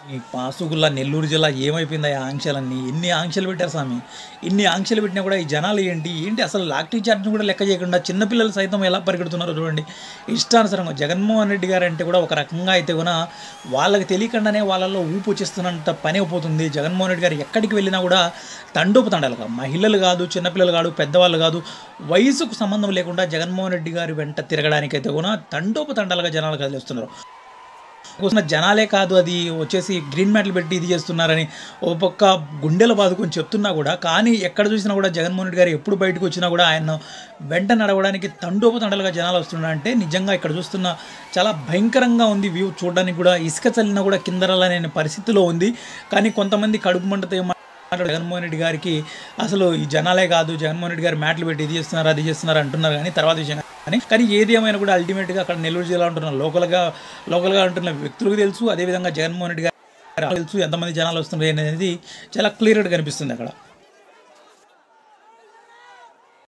ఈ పాసుగుల్ల నెల్లూరు జిల్లా ఏమైపోయిందా ఈ ఆంక్షలన్నీ? ఎన్ని ఆంక్షలు పెట్టారు స్వామి. ఇన్ని ఆంక్షలు పెట్టినా కూడా ఈ జనాలు ఏంటి అసలు లాటరీ చార్జ్‌ని కూడా లెక్క చేయకుండా చిన్న పిల్లలు సైతం ఎలా పరిగెడుతున్నారో చూడండి. ఇష్టానుసారంగా జగన్మోహన్ రెడ్డి గారంటే కూడా ఒక రకంగా అయితే కూడా వాళ్ళకి తెలియకుండానే వాళ్ళలో ఊపు వచ్చేస్తున్నంత పని అయిపోతుంది. జగన్మోహన్ రెడ్డి గారు ఎక్కడికి వెళ్ళినా కూడా తండోపతండాలుగా మహిళలు కాదు, చిన్నపిల్లలు కాదు, పెద్దవాళ్ళు కాదు, వయసుకు సంబంధం లేకుండా జగన్మోహన్ రెడ్డి గారి వెంట తిరగడానికైతే కూడా తండోపతండాలుగా జనాలు కదిలిస్తున్నారు. కోసం జనాలే కాదు అది వచ్చేసి గ్రీన్ మ్యాట్లు పెట్టి ఇది చేస్తున్నారని ఓ పక్క గుండెలు బాదుకొని చెప్తున్నా కూడా, కానీ ఎక్కడ చూసినా కూడా జగన్మోహన్ రెడ్డి గారు ఎప్పుడు బయటకు వచ్చినా కూడా ఆయన వెంట నడవడానికి తండోపతండలుగా జనాలు వస్తున్నారంటే నిజంగా ఇక్కడ చూస్తున్న చాలా భయంకరంగా ఉంది వ్యూ చూడడానికి కూడా. ఇసుక చల్లినా కూడా కిందరలనే పరిస్థితిలో ఉంది. కానీ కొంతమంది కడుపు మంటతో జగన్మోహన్ రెడ్డి గారికి అసలు ఈ జనాలే కాదు, జగన్మోహన్ రెడ్డి గారు మ్యాట్లు పెట్టి ఇది చేస్తున్నారు అది చేస్తున్నారు అంటున్నారు. కానీ తర్వాత విషయం కానీ ఏది ఏమైనా కూడా అల్టిమేట్గా అక్కడ నెల్లూరు జిల్లా ఉంటున్న లోకల్గా ఉంటున్న వ్యక్తులకు తెలుసు, అదేవిధంగా జగన్మోహన్ రెడ్డి గారు తెలుసు ఎంతమంది జనాలు వస్తున్నారు అనేది చాలా క్లియర్గా కనిపిస్తుంది అక్కడ.